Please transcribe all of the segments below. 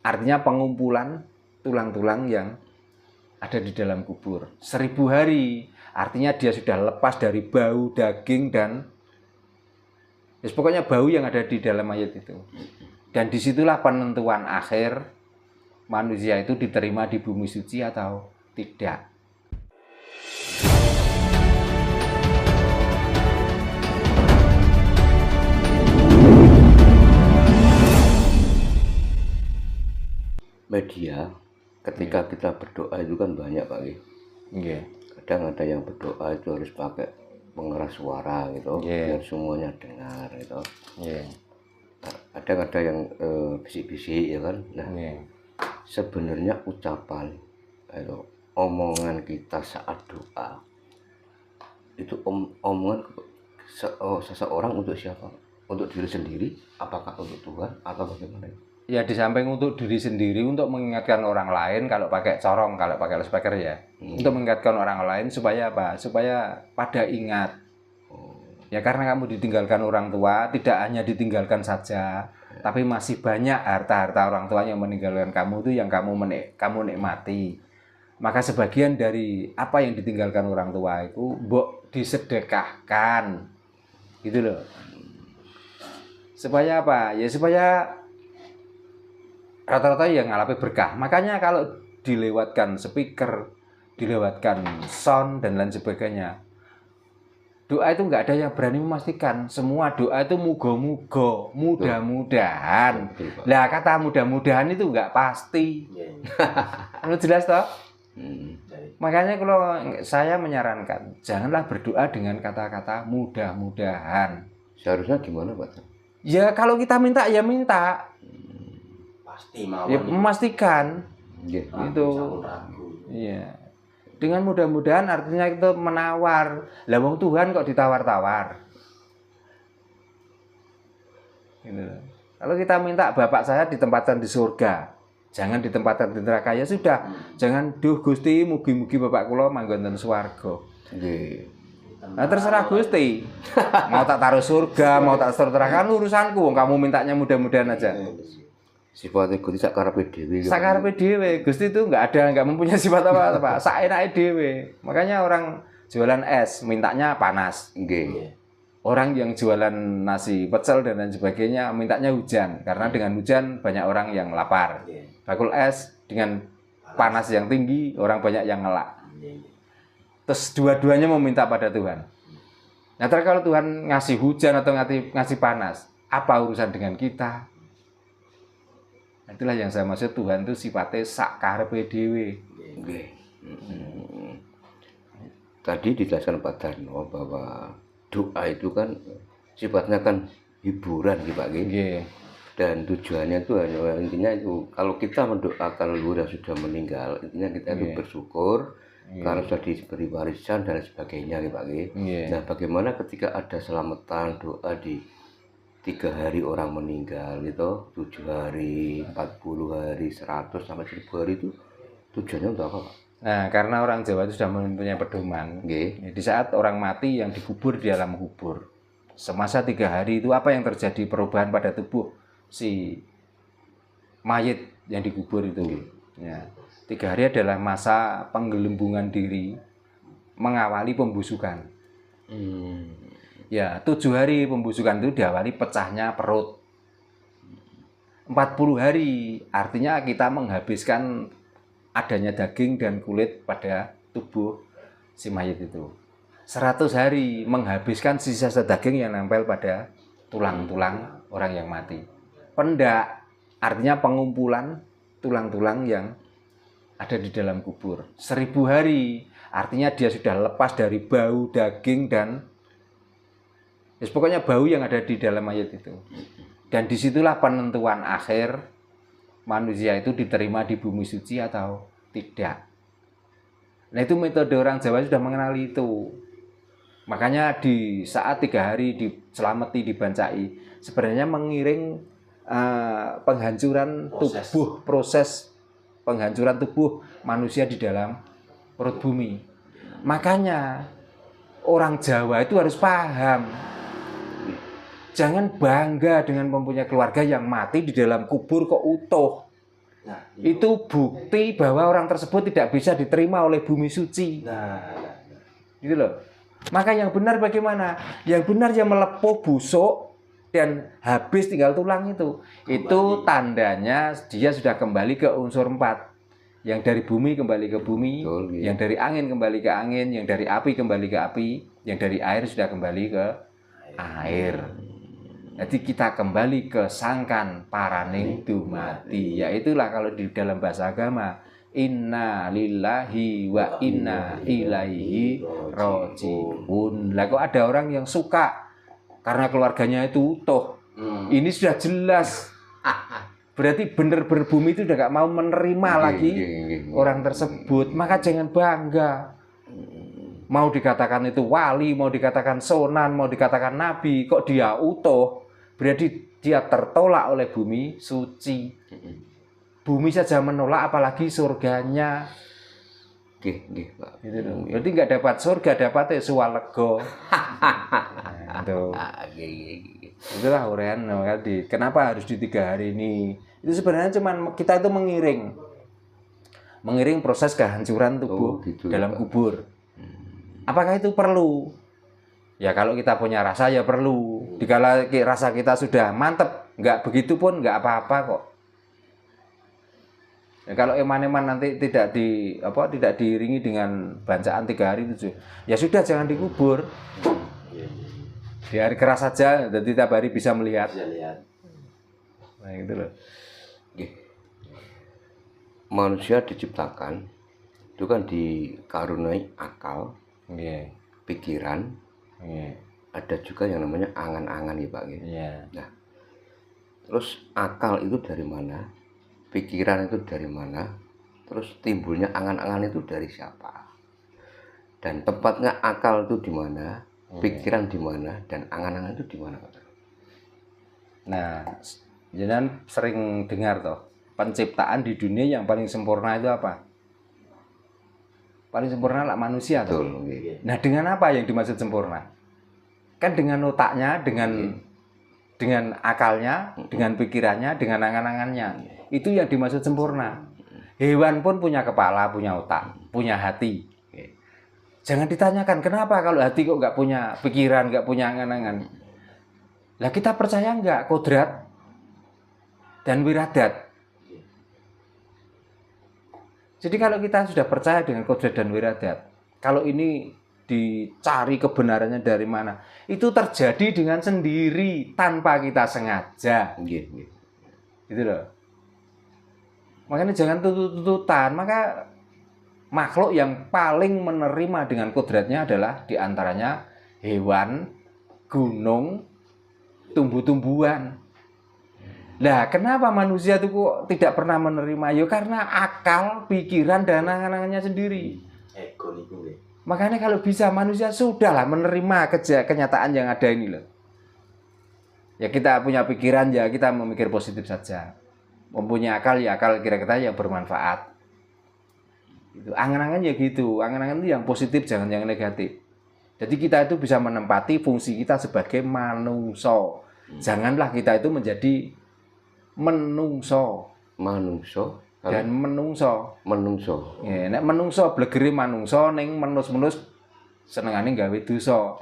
artinya pengumpulan tulang-tulang yang ada di dalam kubur. 1000 hari, artinya dia sudah lepas dari bau, daging, dan pokoknya bau yang ada di dalam mayat itu. Dan disitulah penentuan akhir manusia itu diterima di bumi suci atau tidak. Media ketika kita berdoa itu kan banyak Pak. Yeah. Kadang ada yang berdoa itu harus pakai pengeras suara gitu, biar semuanya dengar gitu. Ada yang bisik-bisik ya kan. Nah, sebenarnya ucapan itu omongan kita saat doa itu omongan seseorang untuk siapa? Untuk diri sendiri, apakah untuk Tuhan atau bagaimana? Ya, di samping untuk diri sendiri, untuk mengingatkan orang lain, kalau pakai corong, kalau pakai loudspeaker ya, untuk mengingatkan orang lain supaya apa? Supaya pada ingat. Ya, karena kamu ditinggalkan orang tua, tidak hanya ditinggalkan saja, tapi masih banyak harta-harta orang tua yang meninggalkan kamu itu yang kamu nikmati. Maka sebagian dari apa yang ditinggalkan orang tua itu mbok disedekahkan. Gitu loh. Supaya apa? Ya supaya rata-rata yang ngalami berkah. Makanya kalau dilewatkan speaker, dilewatkan sound dan lain sebagainya, doa itu nggak ada yang berani memastikan. Semua doa itu muga-muga, mudah-mudahan. Lah kata mudah-mudahan itu nggak pasti. Menurut jelas toh? Makanya kalau saya menyarankan, janganlah berdoa dengan kata-kata mudah-mudahan. Seharusnya gimana Pak? Ya kalau kita minta ya minta. Ya, memastikan gitu. Iya. Dengan mudah-mudahan artinya itu menawar. Lah wong Tuhan kok ditawar-tawar. Gitu. Kalau kita minta bapak saya ditempatkan di surga, jangan ditempatkan di neraka, ya sudah. Jangan duh Gusti mugi-mugi bapak kula manggon ten swarga. Nggih. Nah, terserah Gusti. Mau tak taruh surga, mau tak taruh neraka, urusanku. Kamu mintanya mudah-mudahan aja. Sifatnya Gusti sakarepe dhewe. Sakarepe dhewe. Gusti itu nggak mempunyai sifat apa-apa, saenake dhewe. Makanya orang jualan es mintanya panas. Nggih. Orang yang jualan nasi pecel dan lain sebagainya mintanya hujan, karena dengan hujan banyak orang yang lapar. Bakul es dengan panas yang tinggi, orang banyak yang ngelak. Terus dua-duanya meminta pada Tuhan. Nah, terus kalau Tuhan ngasih hujan atau ngasih panas, apa urusan dengan kita? Itulah yang saya maksud, Tuhan itu sifatnya sakarepe dhewe. Tadi dijelaskan Pak Darno bahwa doa itu kan sifatnya kan hiburan Pak. Dan tujuannya itu hanya intinya itu kalau kita mendoakan leluhur yang sudah meninggal, intinya kita itu bersyukur karena sudah diberi warisan dan sebagainya Pak. Nah, bagaimana ketika ada selamatan doa di 3 hari orang meninggal itu, 7 hari, 40 hari, 100 sampai 1000 hari itu tujuannya untuk apa Pak? Nah, karena orang Jawa itu sudah mempunyai pedoman. Di saat orang mati yang dikubur di alam kubur, semasa 3 hari itu apa yang terjadi perubahan pada tubuh si mayit yang dikubur itu. Ya, 3 hari adalah masa penggelembungan diri, mengawali pembusukan. Ya, 7 hari pembusukan itu diawali pecahnya perut. 40 hari artinya kita menghabiskan adanya daging dan kulit pada tubuh si mayit itu. 100 hari menghabiskan sisa-sisa daging yang nempel pada tulang-tulang orang yang mati. Pendak artinya pengumpulan tulang-tulang yang ada di dalam kubur. 1000 hari artinya dia sudah lepas dari bau, daging, dan pokoknya bau yang ada di dalam mayat itu. Dan disitulah penentuan akhir manusia itu diterima di bumi suci atau tidak. Nah, itu metode orang Jawa sudah mengenali itu. Makanya di saat 3 hari diselamati, dibancai, sebenarnya mengiring penghancuran tubuh, proses penghancuran tubuh manusia di dalam perut bumi. Makanya orang Jawa itu harus paham. Jangan bangga dengan mempunyai keluarga yang mati di dalam kubur kok utuh. Itu bukti bahwa orang tersebut tidak bisa diterima oleh bumi suci. Gitu loh. Maka yang benar bagaimana? Yang benar yang melepuh, busuk, dan habis tinggal tulang itu. Itu tandanya dia sudah kembali ke unsur 4. Yang dari bumi kembali ke bumi, yang dari angin kembali ke angin, yang dari api kembali ke api, yang dari air sudah kembali ke air. Jadi kita kembali ke sangkan paraning dumati. Yaitulah kalau di dalam bahasa agama, inna lillahi wa inna ilaihi rojiun. Lah kok ada orang yang suka karena keluarganya itu utuh. Ini sudah jelas. Berarti benar-benar bumi itu udah gak mau menerima lagi orang tersebut. Maka jangan bangga. Mau dikatakan itu wali, mau dikatakan sonan, mau dikatakan nabi, kok dia utuh, berarti dia tertolak oleh bumi suci. Bumi saja menolak, apalagi surganya. Gitu. Berarti nggak dapat surga, dapatnya suwalego. Itulah uraian tadi. Kenapa harus di 3 hari ini? Itu sebenarnya cuman kita itu mengiring proses kehancuran tubuh dalam kubur. Apakah itu perlu? Ya kalau kita punya rasa ya perlu. Dikala rasa kita sudah mantep, nggak begitu pun nggak apa-apa kok. Ya, kalau eman-eman nanti tidak diiringi dengan bacaan 3 hari itu, ya sudah jangan dikubur. Di hari keras saja, jadi tiap hari bisa melihat. Nah gitu loh. Manusia diciptakan itu kan dikaruniai akal. Pikiran, ada juga yang namanya angan-angan ya Pak. Nah, terus akal itu dari mana? Pikiran itu dari mana? Terus timbulnya angan-angan itu dari siapa? Dan tempatnya akal itu di mana? Pikiran di mana? Dan angan-angan itu di mana? Nah, jangan sering dengar toh, penciptaan di dunia yang paling sempurna itu apa? Paling sempurna lah manusia tuh. Nah, dengan apa yang dimaksud sempurna? Kan dengan otaknya, dengan akalnya, dengan pikirannya, dengan angan-angannya. Itu yang dimaksud sempurna. Hewan pun punya kepala, punya otak, punya hati. Jangan ditanyakan kenapa kalau hati kok nggak punya pikiran, nggak punya angan-angan. Lah kita percaya nggak kodrat dan wiradat? Jadi kalau kita sudah percaya dengan kodrat dan wiradat, kalau ini dicari kebenarannya dari mana, itu terjadi dengan sendiri tanpa kita sengaja. Gitu loh. Makanya jangan tutut-tututan. Maka makhluk yang paling menerima dengan kodratnya adalah diantaranya hewan, gunung, tumbuh-tumbuhan. Lah, kenapa manusia itu kok tidak pernah menerima? Ya karena akal, pikiran, dan angan-angannya sendiri. Makanya kalau bisa manusia sudahlah menerima kenyataan yang ada ini loh. Ya kita punya pikiran ya kita memikir positif saja. Mempunyai akal ya akal kira-kira yang bermanfaat. Itu angan-angan ya gitu. Angan-angan itu yang positif jangan yang negatif. Jadi kita itu bisa menempati fungsi kita sebagai manungso. Janganlah kita itu menjadi menungso dan menungso. Ya, nek menungso blegere manungso ning menus-menus senengane gawe dosa.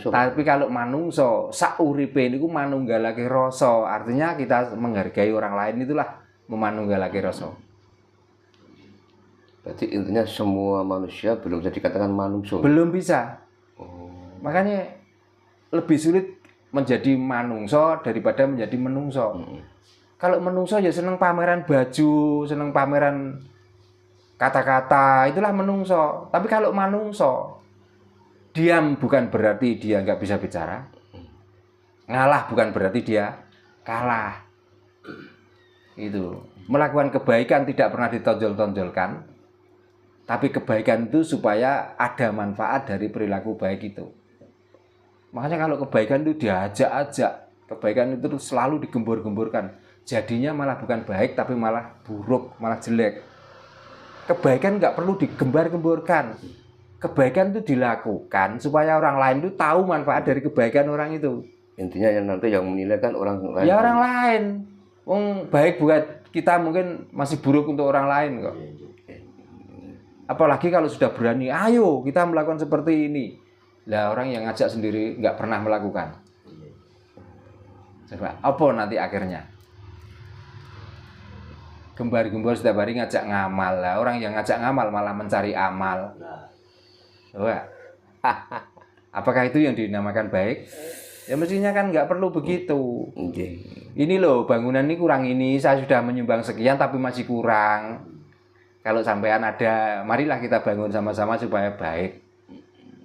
Tapi kalau manungso sauripe niku manunggalake rasa. Artinya kita menghargai orang lain itulah memanunggalake rasa. Berarti intinya semua manusia belum bisa dikatakan manungso. Belum bisa. Makanya lebih sulit menjadi manungso daripada menjadi menungso. Kalau menungso ya seneng pameran baju, seneng pameran kata-kata, itulah menungso. Tapi kalau manungso, diam bukan berarti dia nggak bisa bicara. Ngalah bukan berarti dia kalah. Itu. Melakukan kebaikan tidak pernah ditonjol-tonjolkan. Tapi kebaikan itu supaya ada manfaat dari perilaku baik itu. Makanya kalau kebaikan itu diajak-ajak, kebaikan itu selalu digembur-gemburkan. Jadinya malah bukan baik, tapi malah buruk, malah jelek. Kebaikan nggak perlu digembar-gemburkan. Kebaikan itu dilakukan supaya orang lain itu tahu manfaat dari kebaikan orang itu. Intinya yang nanti yang menilai kan orang lain. Ya orang lain. Baik buat kita mungkin masih buruk untuk orang lain kok. Apalagi kalau sudah berani, ayo kita melakukan seperti ini. Lah orang yang ngajak sendiri nggak pernah melakukan. Coba, apa nanti akhirnya? Gembar-gembar setiap hari ngajak ngamal lah. Orang yang ngajak ngamal malah mencari amal. Wah. Apakah itu yang dinamakan baik? Ya mestinya kan nggak perlu begitu. Ini loh bangunan ini kurang ini, saya sudah menyumbang sekian tapi masih kurang. Kalau sampean ada, marilah kita bangun sama-sama supaya baik.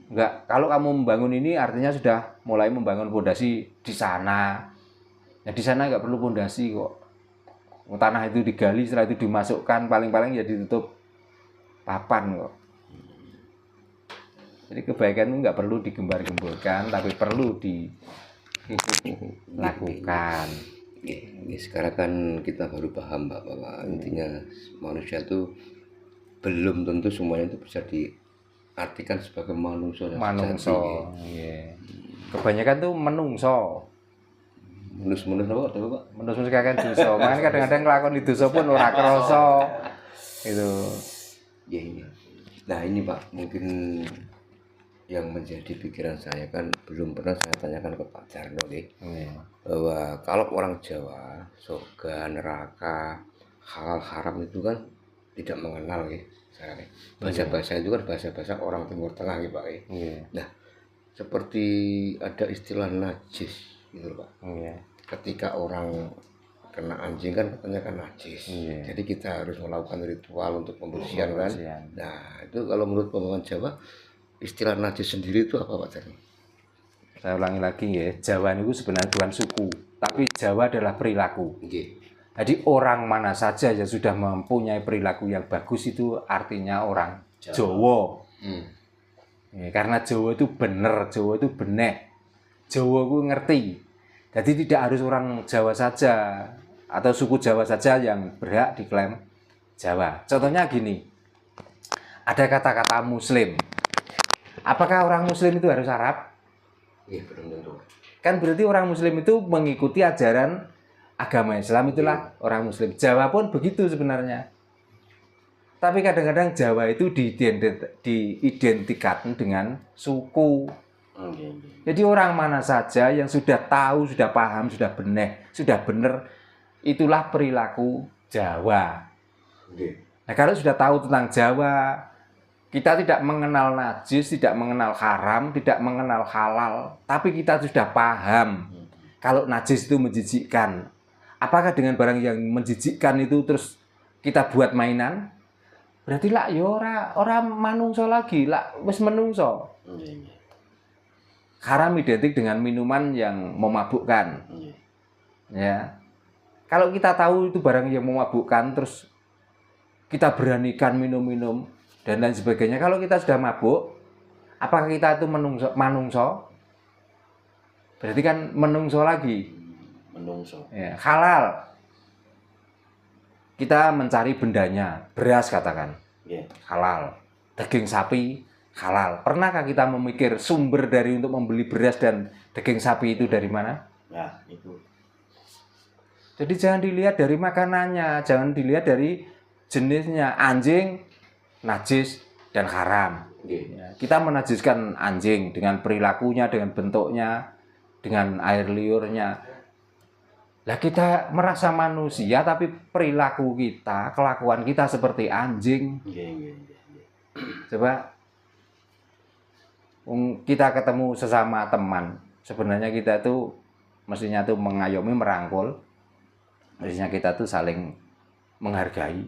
Enggak, kalau kamu membangun ini artinya sudah mulai membangun fondasi di sana. Ya di sana nggak perlu fondasi kok. Tanah itu digali, setelah itu dimasukkan, paling-paling ya ditutup papan kok. Jadi kebaikan itu nggak perlu digembar-gemborkan, tapi perlu dilakukan. Sekarang kan kita baru paham Pak, bahwa intinya manusia itu belum tentu semuanya itu bisa diartikan sebagai manungso. Manungso, iya. Kebanyakan tuh menungso. Menus-menus apa Pak? Menus-menus kakek dosa. Makanya kadang-kadang nglakoni dosa pun ora krasa. Itu. Ya ini. Nah ini Pak, mungkin yang menjadi pikiran saya kan belum pernah saya tanyakan ke Pak Jarno bahwa kalau orang Jawa surga, neraka, halal haram itu kan tidak mengenal bahasa-bahasa itu kan bahasa-bahasa orang Timur Tengah Pak. Nah seperti ada istilah najis gitu Pak. Ketika orang kena anjing kan katanya kan najis. Jadi kita harus melakukan ritual untuk pembersihan kan. Nah itu kalau menurut pemahaman Jawa istilah najis sendiri itu apa Pak Jarno? Saya ulangi lagi ya, Jawa itu sebenarnya bukan suku, tapi Jawa adalah perilaku. Jadi orang mana saja yang sudah mempunyai perilaku yang bagus itu artinya orang Jawa. Ya, karena Jawa itu bener, Jawa itu benek, Jawa itu ngerti. Jadi tidak harus orang Jawa saja atau suku Jawa saja yang berhak diklaim Jawa. Contohnya gini, ada kata-kata Muslim. Apakah orang Muslim itu harus Arab? Iya, belum tentu. Kan berarti orang Muslim itu mengikuti ajaran agama Islam, itulah orang Muslim. Jawa pun begitu sebenarnya. Tapi kadang-kadang Jawa itu diidentikan dengan suku. Jadi orang mana saja yang sudah tahu, sudah paham, sudah benar, itulah perilaku Jawa. Nah kalau sudah tahu tentang Jawa, kita tidak mengenal najis, tidak mengenal haram, tidak mengenal halal, tapi kita sudah paham kalau najis itu menjijikkan. Apakah dengan barang yang menjijikkan itu terus kita buat mainan? Berarti lah ya ora manungso lagi, lah wis menungso. Haram identik dengan minuman yang memabukkan. Ya. Kalau kita tahu itu barang yang memabukkan terus kita beranikan minum-minum dan lain sebagainya. Kalau kita sudah mabuk, apakah kita itu manungso? Berarti kan menungso lagi. Menungso. Ya, halal. Kita mencari bendanya, beras katakan. Halal. Daging sapi halal. Pernahkah kita memikir sumber dari untuk membeli beras dan daging sapi itu dari mana? Nah, itu. Jadi jangan dilihat dari makanannya, jangan dilihat dari jenisnya. Anjing najis dan haram. Ya, kita menajiskan anjing dengan perilakunya, dengan bentuknya, dengan air liurnya. Lah kita merasa manusia tapi perilaku kita, kelakuan kita seperti anjing. Coba kita ketemu sesama teman, sebenarnya kita tuh mestinya tuh mengayomi, merangkul. Mestinya kita tuh saling menghargai.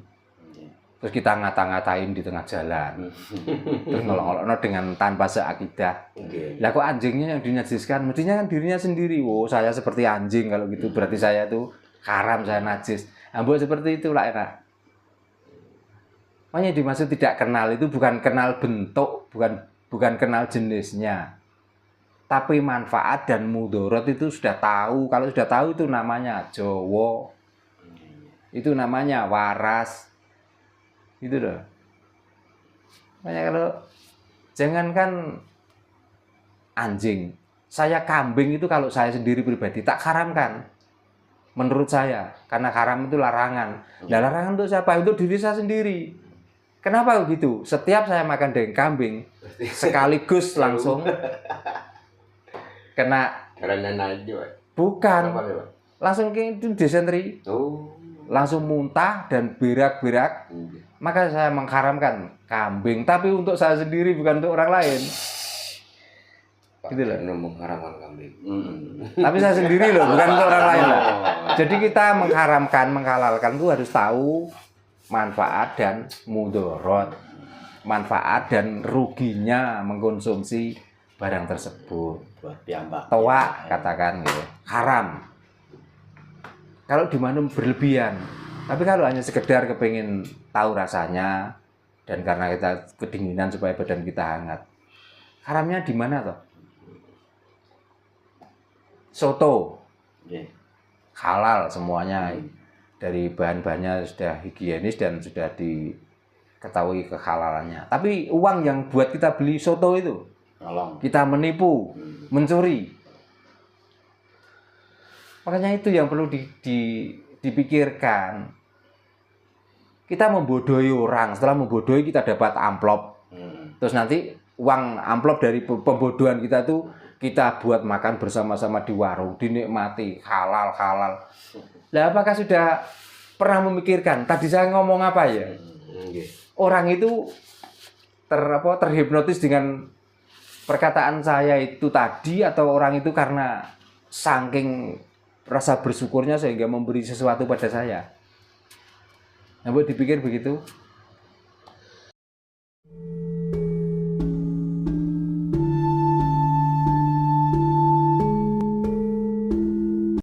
Terus kita ngata-ngatain di tengah jalan, terus ngolok-ngolokno dengan tanpa seakidah. Lah kok anjingnya yang dinajiskan? Mestinya kan dirinya sendiri. Oh saya seperti anjing kalau gitu, berarti saya tuh haram, saya najis. Ambok seperti itulah ya. Makanya dimaksud tidak kenal itu bukan kenal bentuk, bukan kenal jenisnya, tapi manfaat dan mudorot itu sudah tahu. Kalau sudah tahu itu namanya Jawa, itu namanya waras. Itu loh. Makanya kalau jangankan anjing, saya kambing itu kalau saya sendiri pribadi tak haramkan. menurut saya, karena haram itu larangan. Nah, larangan untuk siapa? Untuk diri saya sendiri. Kenapa begitu? Setiap saya makan daging kambing, sekaligus langsung kena. Karena aja. Bukan. Langsung ke itu disentri. Langsung muntah dan berak-berak. Maka saya mengharamkan kambing, tapi untuk saya sendiri, bukan untuk orang lain. Gitu loh. Mengharamkan kambing. Tapi saya sendiri loh, bukan untuk orang lain loh. Jadi kita mengharamkan, menghalalkan itu harus tahu manfaat dan mudarat, manfaat dan ruginya mengkonsumsi barang tersebut. Toa katakan gitu, haram. Kalau diminum berlebihan, tapi kalau hanya sekedar kepingin tahu rasanya dan karena kita kedinginan supaya badan kita hangat, haramnya di mana toh? Soto, halal semuanya, dari bahan-bahannya sudah higienis dan sudah diketahui kehalalannya. Tapi uang yang buat kita beli soto itu, kita menipu, mencuri. Makanya itu yang perlu dipikirkan. Kita membodohi orang, setelah membodohi kita dapat amplop. Terus nanti uang amplop dari pembodohan kita tuh kita buat makan bersama-sama di warung, dinikmati, halal. Nah, apakah sudah pernah memikirkan? Tadi saya ngomong apa ya? Orang itu terhipnotis dengan perkataan saya itu tadi, atau orang itu karena saking rasa bersyukurnya sehingga memberi sesuatu pada saya? Nah, buat dipikir begitu.